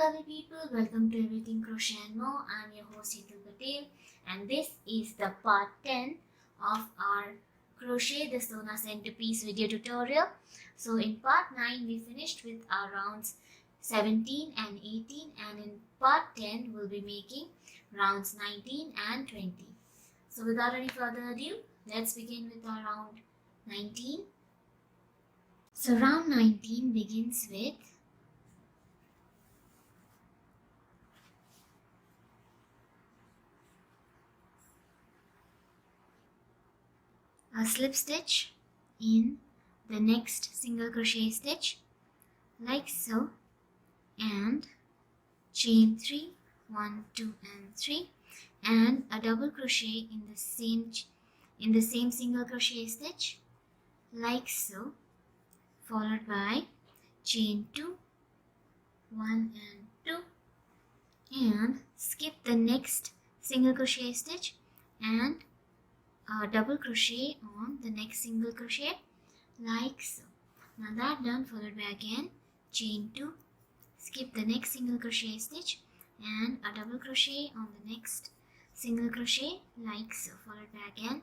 lovely people, welcome to Everything Crochet and More. I'm your host Heya Patel, and this is the part 10 of our Crochet the SONA Centrepiece video tutorial. So in part 9 we finished with our rounds 17 and 18, and in part 10 we'll be making rounds 19 and 20. So without any further ado, let's begin with our round 19. So round 19 begins with a slip stitch in the next single crochet stitch like so, and chain 3, 1, 2 and 3, and a double crochet in the same single crochet stitch like so, followed by chain 2, 1 and 2, and skip the next single crochet stitch and a double crochet on the next single crochet like so. Now that done, followed by again chain 2, skip the next single crochet stitch and a double crochet on the next single crochet like so, followed by again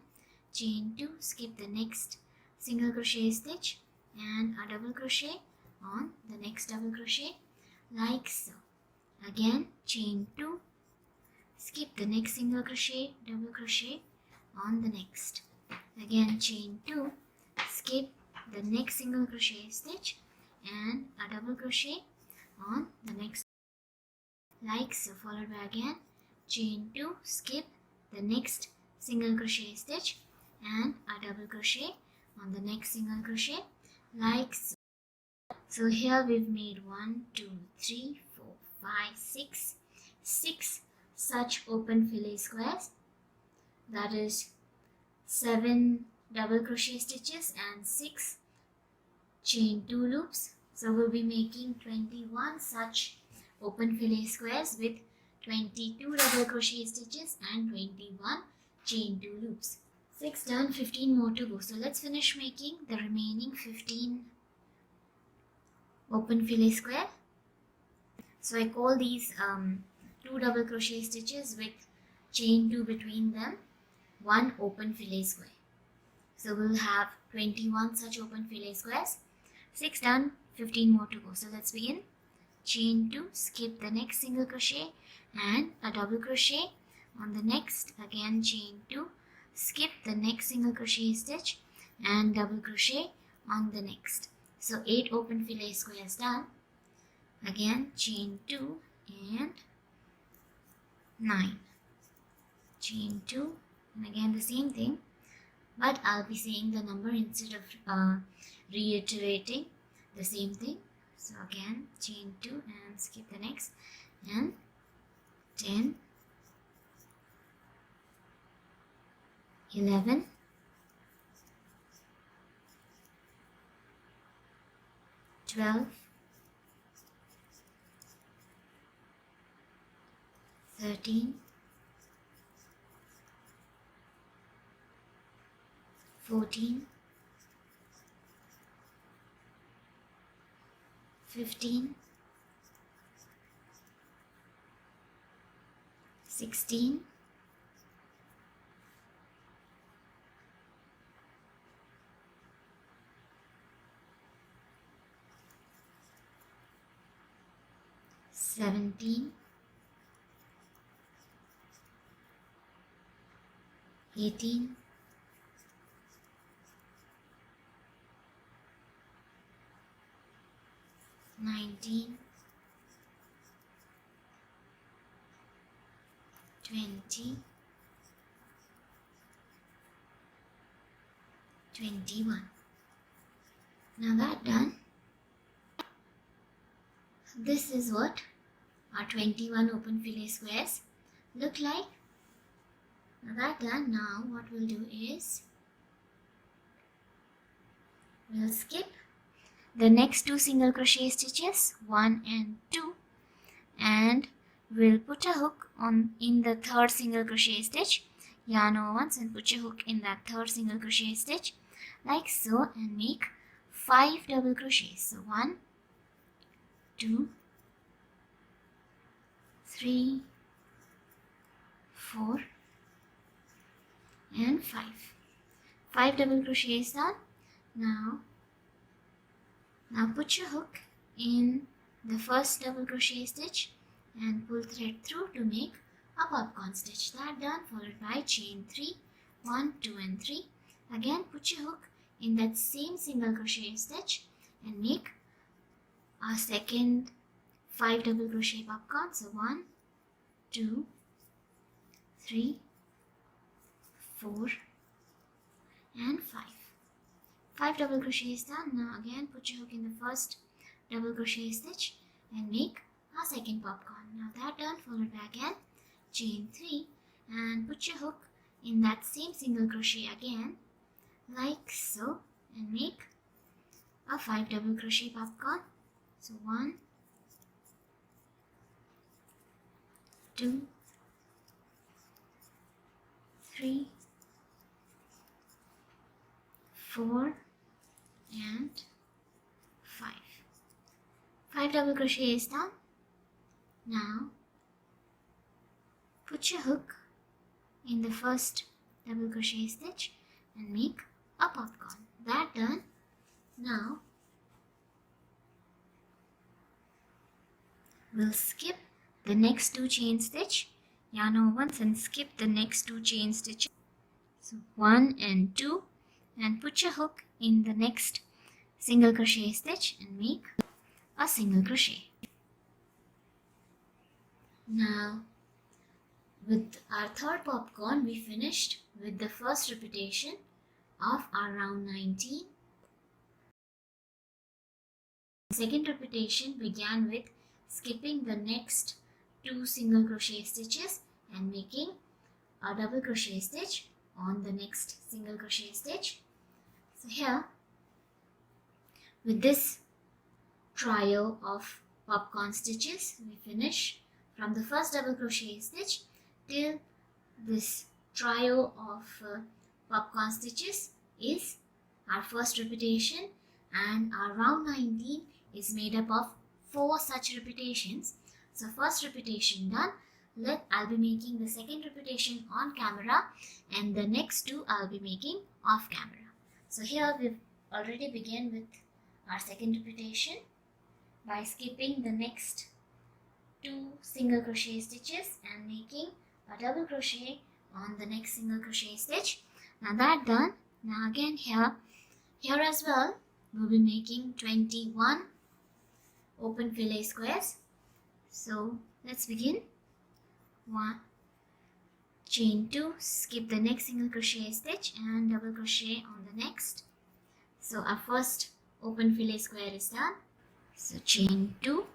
chain 2, skip the next single crochet stitch and a double crochet on the next double crochet like so. Again chain 2, skip the next single crochet, double crochet on the next. Again chain 2, skip the next single crochet stitch and a double crochet on the next like so, followed by again chain 2, skip the next single crochet stitch and a double crochet on the next single crochet like so. So here we've made 1, 2, 3, 4, 5, 6 such open fillet squares. That is 7 double crochet stitches and 6 chain 2 loops. So we'll be making 21 such open fillet squares with 22 double crochet stitches and 21 chain 2 loops. 6 done, 15 more to go. So let's finish making the remaining 15 open fillet square. So I call these 2 double crochet stitches with chain 2 between them 1 open fillet square. So we'll have 21 such open fillet squares. 6 done, 15 more to go. So let's begin. Chain 2, skip the next single crochet and a double crochet on the next. Again chain 2, skip the next single crochet stitch and double crochet on the next. So 8 open fillet squares done. Again chain 2 and 9. Chain 2 and again the same thing, but I'll be saying the number instead of reiterating the same thing. So again chain 2 and skip the next, and 10, 11, 12, 13, 14, 15, 16, 17, 18, 19, 20, 21. Now that done, this is what our 21 open fillet squares look like. Now that done, now what we'll do is we'll skip the next 2 single crochet stitches, 1 and 2, and we'll put a hook in the third single crochet stitch, yarn over once and put your hook in that third single crochet stitch like so, and make 5 double crochets. So 1, 2, 3, 4 and 5. 5 double crochets done. Now put your hook in the first double crochet stitch and pull thread through to make a popcorn stitch. That done, followed by chain 3, 1, 2 and 3. Again put your hook in that same single crochet stitch and make a second 5 double crochet popcorn. So 1, 2, 3, 4 and 5. 5 double crochets done. Now again put your hook in the first double crochet stitch and make a second popcorn. Now that done, followed by again chain 3 and put your hook in that same single crochet again like so and make a 5 double crochet popcorn. So 1, 2, 3, 4 and 5. 5 double crochet is done. Now put your hook in the first double crochet stitch and make a popcorn. That done. Now we'll skip the next 2 chain stitch, yarn over once and skip the next 2 chain stitches. So 1 and 2 and put your hook in the next single crochet stitch and make a single crochet. Now with our third popcorn we finished with the first repetition of our round 19. Second repetition began with skipping the next 2 single crochet stitches and making a double crochet stitch on the next single crochet stitch. So here with this trio of popcorn stitches we finish from the first double crochet stitch till this trio of popcorn stitches is our first repetition, and our round 19 is made up of 4 such repetitions. So first repetition done. I'll be making the second repetition on camera and the next 2 I'll be making off camera. So here we've already begun with our second repetition by skipping the next 2 single crochet stitches and making a double crochet on the next single crochet stitch. Now that done. Now again here as well we'll be making 21 open fillet squares. So let's begin. 1, chain 2, skip the next single crochet stitch and double crochet on the next. So our first open fillet square is done. So chain 2,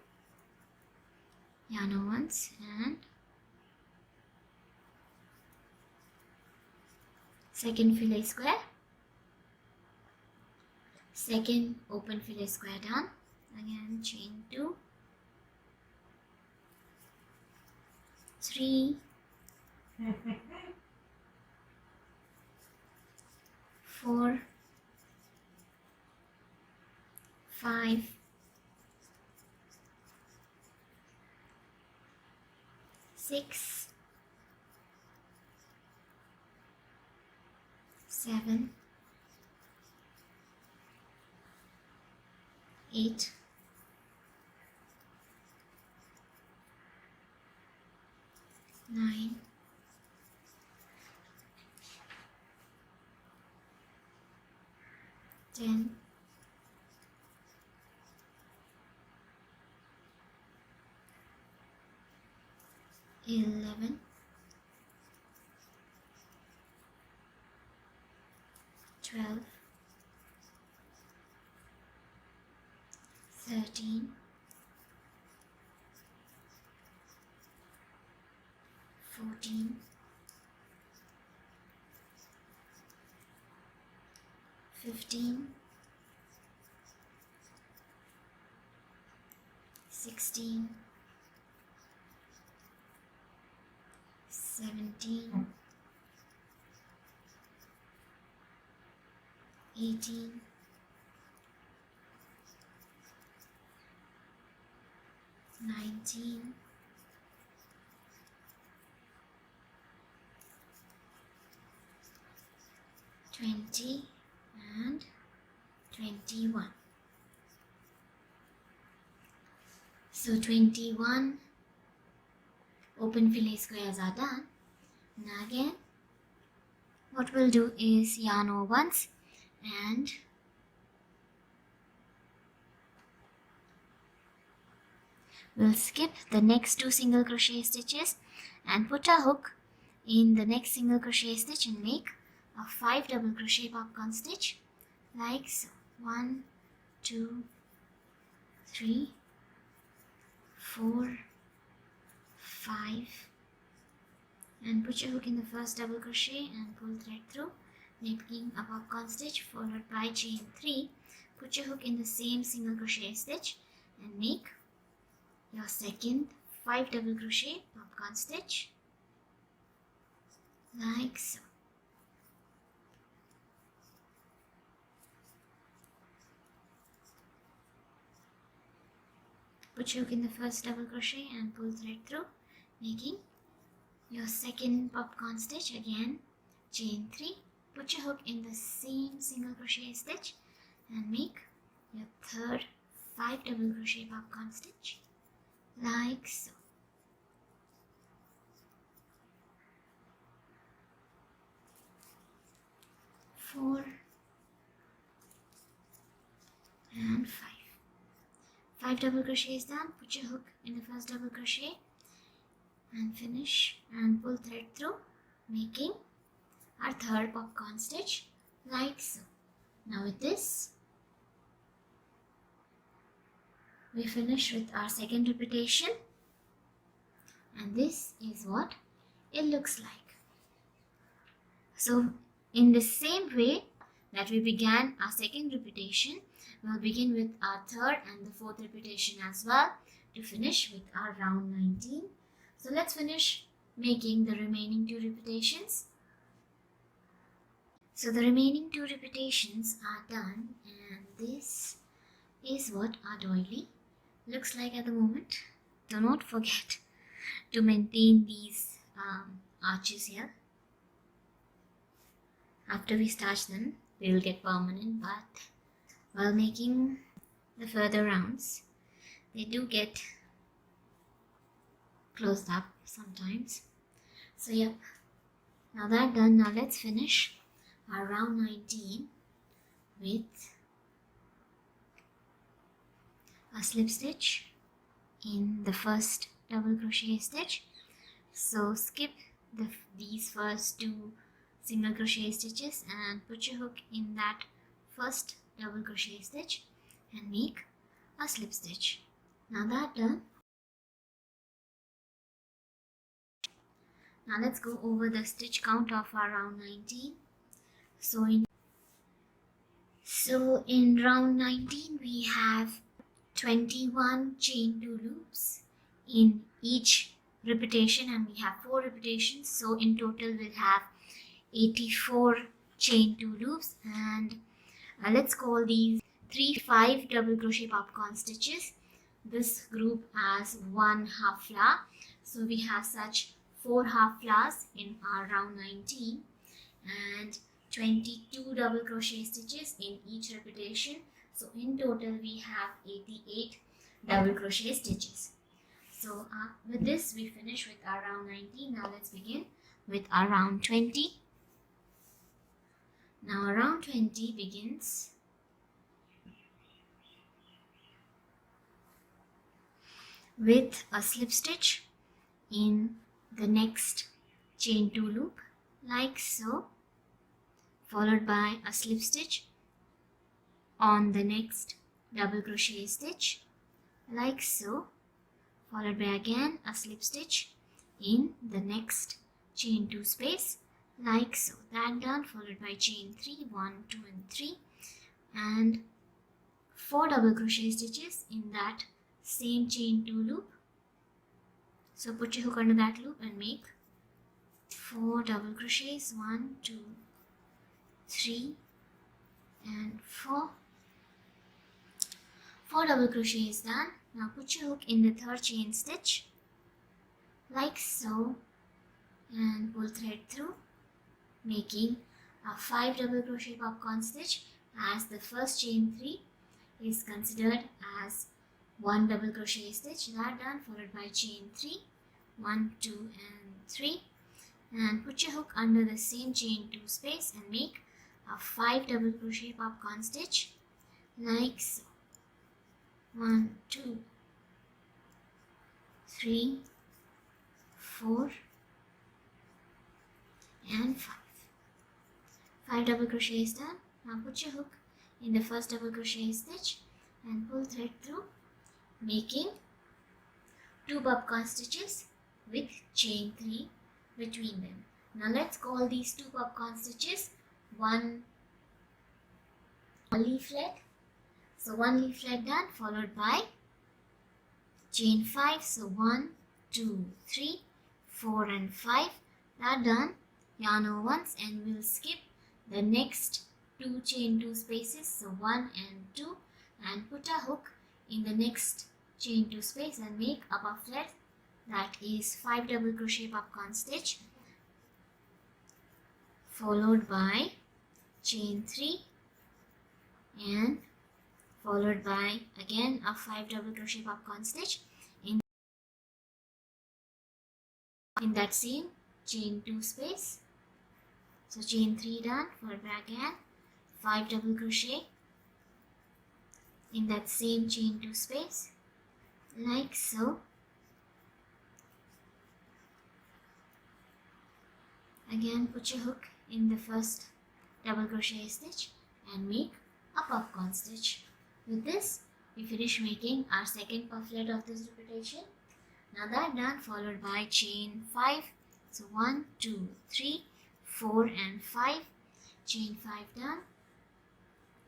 yarn over once and second fillet square, second open fillet square done. Again chain 2, 3, 4, 5, 6, 7, 8, 9, 10, 11, 12, 13, 14, 15, 16, 17, 18, 19, 20 and 21. So 21 open fillet squares are done. Now again, what we'll do is yarn over once and we'll skip the next 2 single crochet stitches and put a hook in the next single crochet stitch and make a 5 double crochet popcorn stitch like so. 1, 2, 3, 4, 5, and put your hook in the first double crochet and pull thread through, making a popcorn stitch followed by chain 3. Put your hook in the same single crochet stitch and make your second 5 double crochet popcorn stitch like so. Put your hook in the first double crochet and pull thread through, making your second popcorn stitch. Again chain 3. Put your hook in the same single crochet stitch and make your third 5 double crochet popcorn stitch like so. Four and 5. 5 double crochets done. Put your hook in the first double crochet and finish and pull thread through, making our third popcorn stitch like so. Now with this, we finish with our second repetition, and this is what it looks like. So in the same way that we began our second repetition, we'll begin with our third and the fourth repetition as well to finish with our round 19. So let's finish making the remaining 2 repetitions. So the remaining 2 repetitions are done, and this is what our doily looks like at the moment. Do not forget to maintain these arches here. After we starch them, they will get permanent, but while making the further rounds, they do get closed up sometimes. So yep, now that done, now let's finish our round 19 with a slip stitch in the first double crochet stitch. So skip these first 2 single crochet stitches and put your hook in that first double crochet stitch and make a slip stitch. Now that done, now let's go over the stitch count of our round 19. So in round 19 we have 21 chain 2 loops in each repetition, and we have 4 repetitions, so in total we'll have 84 chain 2 loops, and let's call these 3 5 double crochet popcorn stitches, this group as 1 half flower. So we have such 4 half flowers in our round 19 and 22 double crochet stitches in each repetition. So in total we have 88 double crochet stitches. So with this we finish with our round 19. Now let's begin with our round 20. Now round 20 begins with a slip stitch in the next chain 2 loop like so, followed by a slip stitch on the next double crochet stitch like so, followed by again a slip stitch in the next chain 2 space like so. That done, followed by chain 3, 1, 2 and 3, and 4 double crochet stitches in that same chain 2 loop. So put your hook under that loop and make 4 double crochets, 1, 2, 3 and 4. 4 double crochets done. Now put your hook in the third chain stitch like so and pull thread through, making a 5 double crochet popcorn stitch, as the first chain 3 is considered as 1 double crochet stitch. That done, followed by chain 3, 1, 2 and 3, and put your hook under the same chain 2 space and make a 5 double crochet popcorn stitch like so. 1, 2, 3, 4 and 5. 5 double crochet is done. Now put your hook in the first double crochet stitch and pull thread through, making 2 popcorn stitches with chain 3 between them. Now let's call these 2 popcorn stitches one leaflet. So 1 leaflet done, followed by chain 5. So 1, 2, 3, 4 and 5. That done, yarn over once and we'll skip the next 2 chain 2 spaces. So 1 and 2, and put a hook in the next chain 2 space and make a pufflet, that is 5 double crochet popcorn stitch, followed by chain 3 and followed by again a 5 double crochet popcorn stitch in that same chain 2 space. So chain 3 done, followed by again 5 double crochet in that same chain 2 space like so. Again put your hook in the first double crochet stitch and make a popcorn stitch. With this we finish making our second pufflet of this repetition. Now that done, followed by chain 5. So 1, 2, 3, 4 and 5, chain 5 done,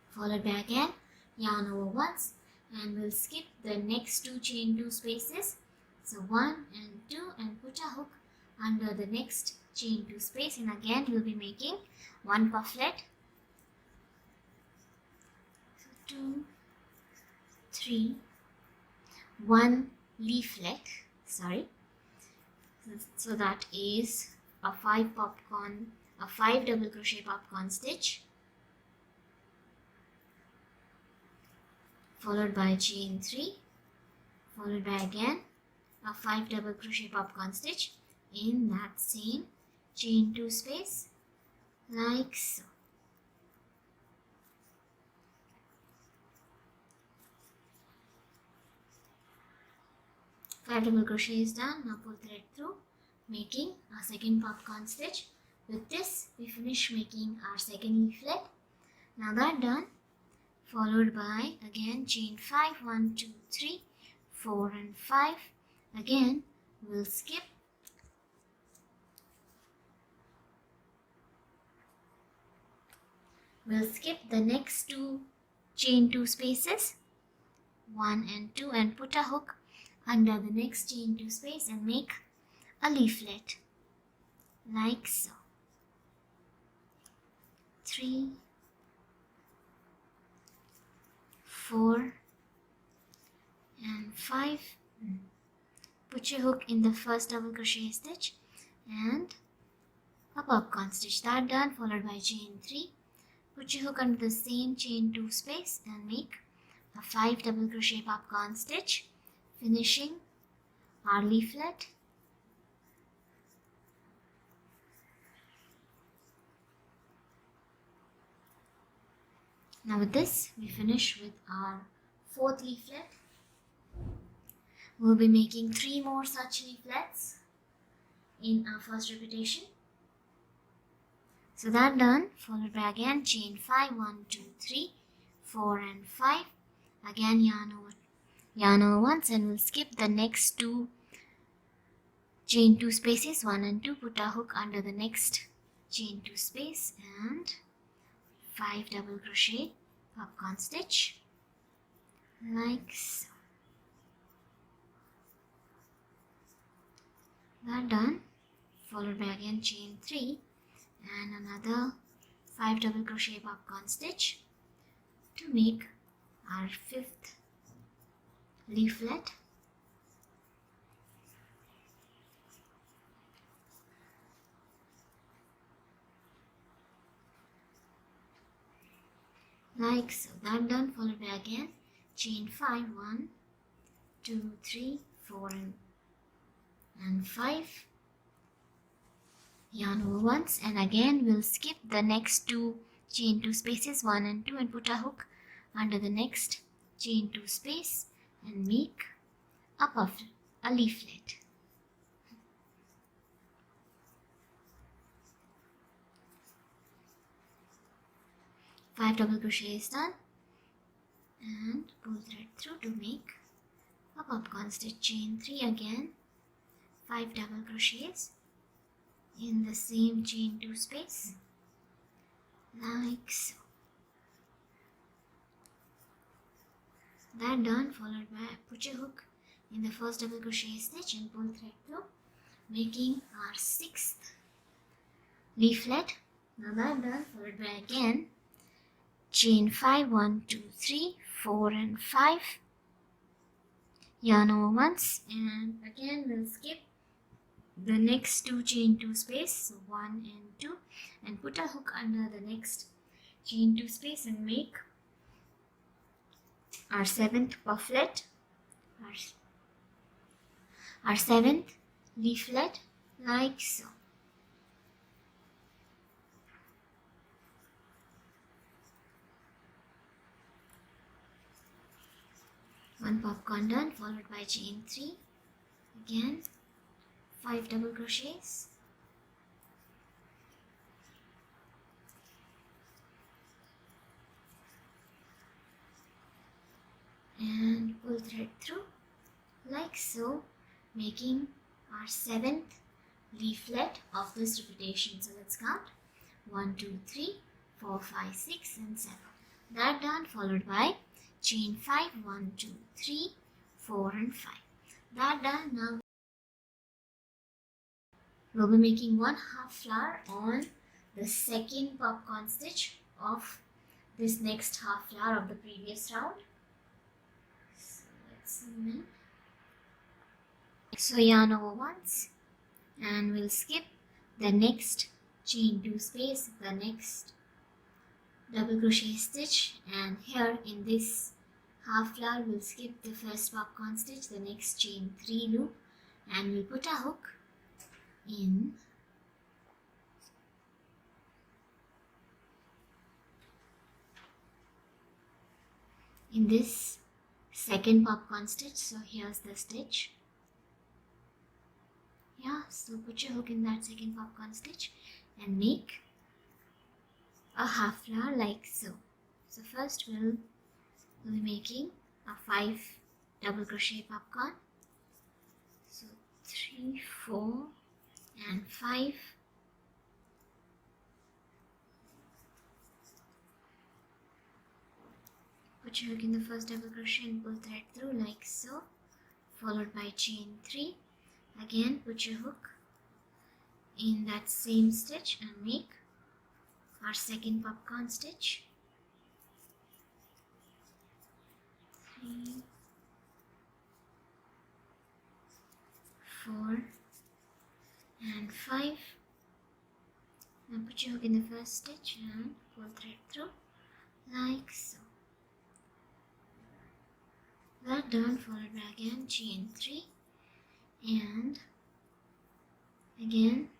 followed by again yarn over once and we'll skip the next 2 chain 2 spaces. So 1 and 2, and put a hook under the next chain 2 space, and again we'll be making 1 pufflet. So 2, 3, 1 leaflet, so that is a 5 double crochet popcorn stitch, followed by chain 3, followed by again a 5 double crochet popcorn stitch in that same chain 2 space like so. Five double crochet is done. Now pull thread through, making our second popcorn stitch. With this we finish making our second leaflet. Now that done, followed by again chain 5, 1, 2, 3, 4 and 5. Again we'll skip the next 2 chain 2 spaces, 1 and 2, and put a hook under the next chain 2 space and make a leaflet like so. 3, 4 and 5. Put your hook in the first double crochet stitch and a popcorn stitch. That done, followed by chain 3. Put your hook under the same chain 2 space and make a 5 double crochet popcorn stitch, finishing our leaflet. Now with this we finish with our 4th leaflet. We'll be making 3 more such leaflets in our first repetition. So that done, followed by again chain 5, 1, 2, 3, 4 and 5. Again yarn over once and we'll skip the next 2 chain 2 spaces, 1 and 2. Put a hook under the next chain 2 space and 5 double crochet popcorn stitch like so. That done, followed by again chain 3 and another 5 double crochet popcorn stitch to make our 5th leaflet. like so. That done, followed by again chain 5, 1, 2, 3, 4 and 5, yarn over once, and again we'll skip the next two chain 2 spaces 1 and 2 and put a hook under the next chain 2 space and make a leaflet. 5 double crochets done, and pull thread through to make a popcorn stitch. Chain 3 again, 5 double crochets in the same chain 2 space like so. That done, followed by put your hook in the first double crochet stitch and pull thread through, making our 6th leaflet. Now that done, followed by again chain 5, 1, 2, 3, 4 and 5, yarn over once, and again we'll skip the next two chain 2 space, so 1 and 2, and put a hook under the next chain 2 space and make our 7th pufflet, our 7th leaflet like so. One popcorn done, followed by chain 3, again 5 double crochets, and pull thread through like so, making our 7th leaflet of this repetition. So let's count 1, 2, 3, 4, 5, 6 and 7. That done, followed by chain 5, 1, 2, 3, 4 and 5. That done. Now we'll be making 1/2 flower on the second popcorn stitch of this next half flower of the previous round. So let's zoom in. So yarn over once, and we'll skip the next chain 2 space, the next double crochet stitch, and here in this half flower we'll skip the first popcorn stitch, the next chain 3 loop, and we'll put a hook in this second popcorn stitch. So here's the stitch. Yeah, so put your hook in that second popcorn stitch and make a half flower like so. So first we'll be making a 5 double crochet popcorn. So 3, 4 and 5. Put your hook in the first double crochet and pull thread through like so, followed by chain 3. Again put your hook in that same stitch and make our second popcorn stitch. 3, 4 and 5. Now put your hook in the first stitch and pull thread through like so. That done, followed by again chain 3 and again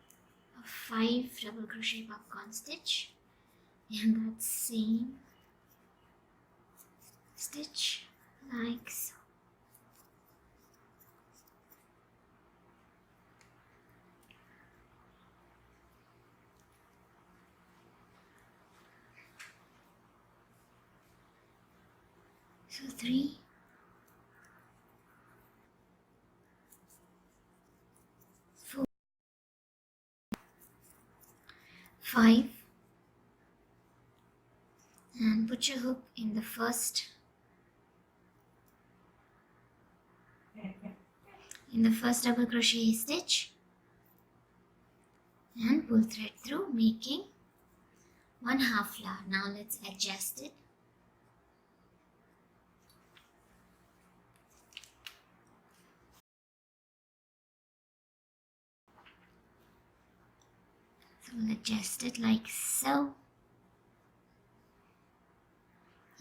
a 5 double crochet popcorn stitch in that same stitch like so. So 3, 4, 5, and put your hook in the first double crochet stitch and pull thread through, making 1/2 flower. Now let's adjust it. So we'll adjust it like so.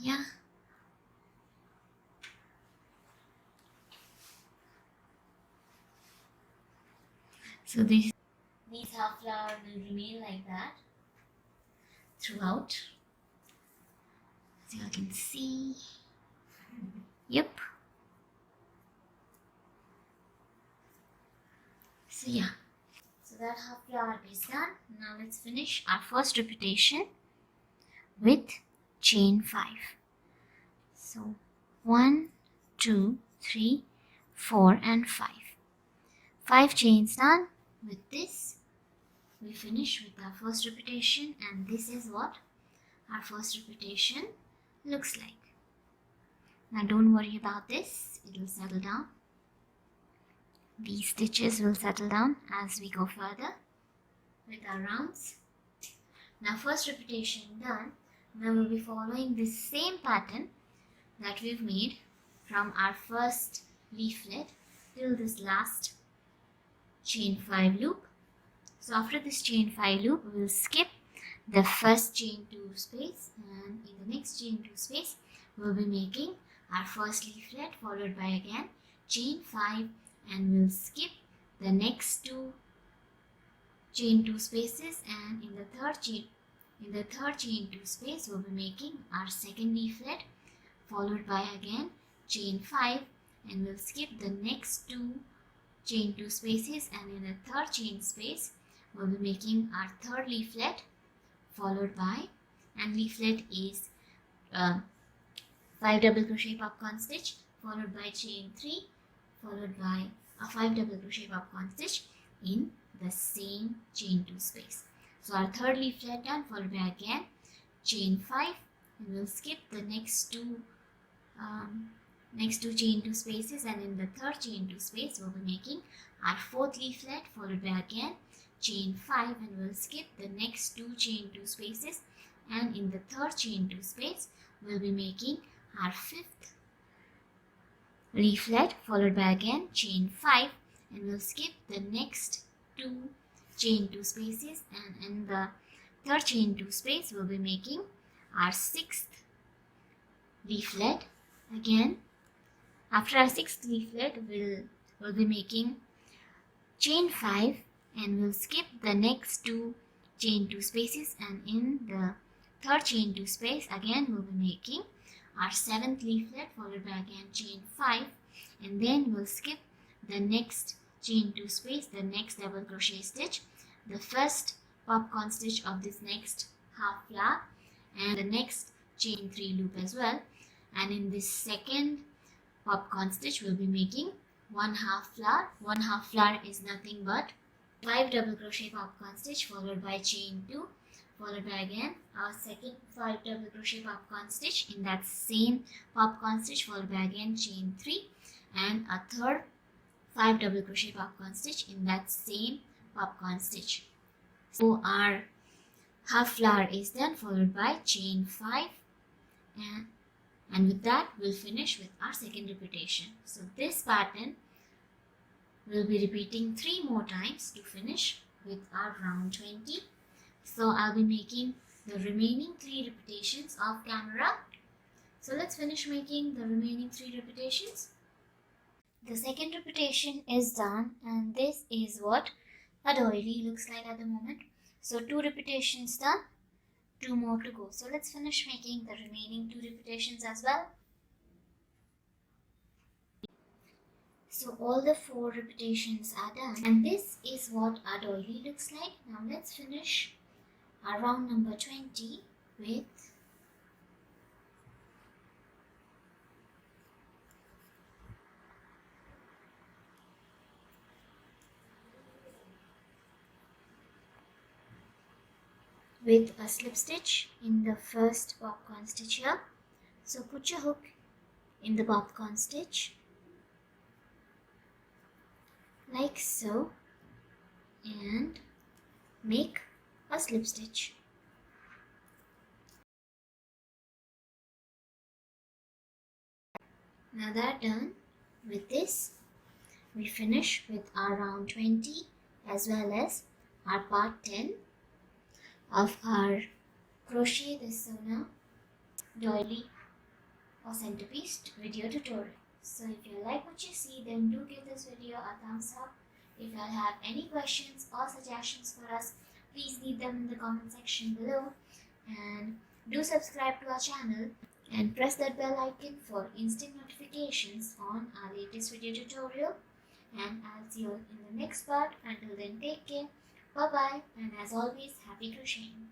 Yeah. So these half flower will remain like that throughout. So you can see. Yep. So yeah. So that half flower is done. Now let's finish our first repetition with chain 5. So 1, 2, 3, 4 and 5. 5 chains done. With this we finish with our first repetition, and this is what our first repetition looks like. Now don't worry about this, it will settle down. These stitches will settle down as we go further with our rounds. Now first repetition done. Now we'll be following this same pattern that we've made from our first leaflet till this last chain 5 loop. So after this chain 5 loop, we will skip the first chain 2 space, and in the next chain 2 space we will be making our first leaflet followed by again chain 5, and we'll skip the next 2 chain 2 spaces, and in the third chain 2 space we'll be making our second leaflet followed by again chain 5, and we'll skip the next 2 chain 2 spaces, and in the third chain space we'll be making our third leaflet followed by, and leaflet is 5 double crochet popcorn stitch followed by chain 3 followed by a 5 double crochet popcorn stitch in the same chain 2 space. So our third leaflet done followed by again chain 5, and we'll skip the next two chain 2 spaces, and in the third chain 2 space we'll be making our fourth leaflet followed by again chain 5, and we'll skip the next 2 chain 2 spaces, and in the third chain 2 space we'll be making our fifth leaflet followed by again chain 5, and we'll skip the next 2 chain 2 spaces, and in the third chain 2 space we'll be making our sixth leaflet. Again, after our sixth leaflet we'll be making chain 5, and we'll skip the next 2 chain 2 spaces, and in the third chain 2 space again we'll be making our seventh leaflet followed by again chain 5, and then we'll skip the next chain 2 space, the next double crochet stitch, the first popcorn stitch of this next half flower, and the next chain 3 loop as well, and in this second popcorn stitch we'll be making 1 half flower. 1 half flower is nothing but 5 double crochet popcorn stitch followed by chain 2 followed by again our second 5 double crochet popcorn stitch in that same popcorn stitch followed by again chain 3, and a third 5 double crochet popcorn stitch in that same popcorn stitch. So our half flower is done followed by chain 5, and with that we'll finish with our second repetition. So this pattern we'll be repeating 3 more times to finish with our round 20. So I'll be making the remaining 3 repetitions off camera. So let's finish making the remaining 3 repetitions. The second repetition is done, and this is what a doily looks like at the moment. So 2 repetitions done, 2 more to go. So let's finish making the remaining 2 repetitions as well. So all the 4 repetitions are done, and this is what our doily looks like. Now let's finish our round number 20 with a slip stitch in the first popcorn stitch here. So put your hook in the popcorn stitch like so, and make a slip stitch. Now that done, with this we finish with our round 20 as well as our part 10 of our Crochet the SONA Doily or centerpiece video tutorial. So if you like what you see, then do give this video a thumbs up. If you have any questions or suggestions for us, please leave them in the comment section below, and do subscribe to our channel and press that bell icon for instant notifications on our latest video tutorial. And I'll see you in the next part. Until then, take care, bye bye, and as always, happy crocheting.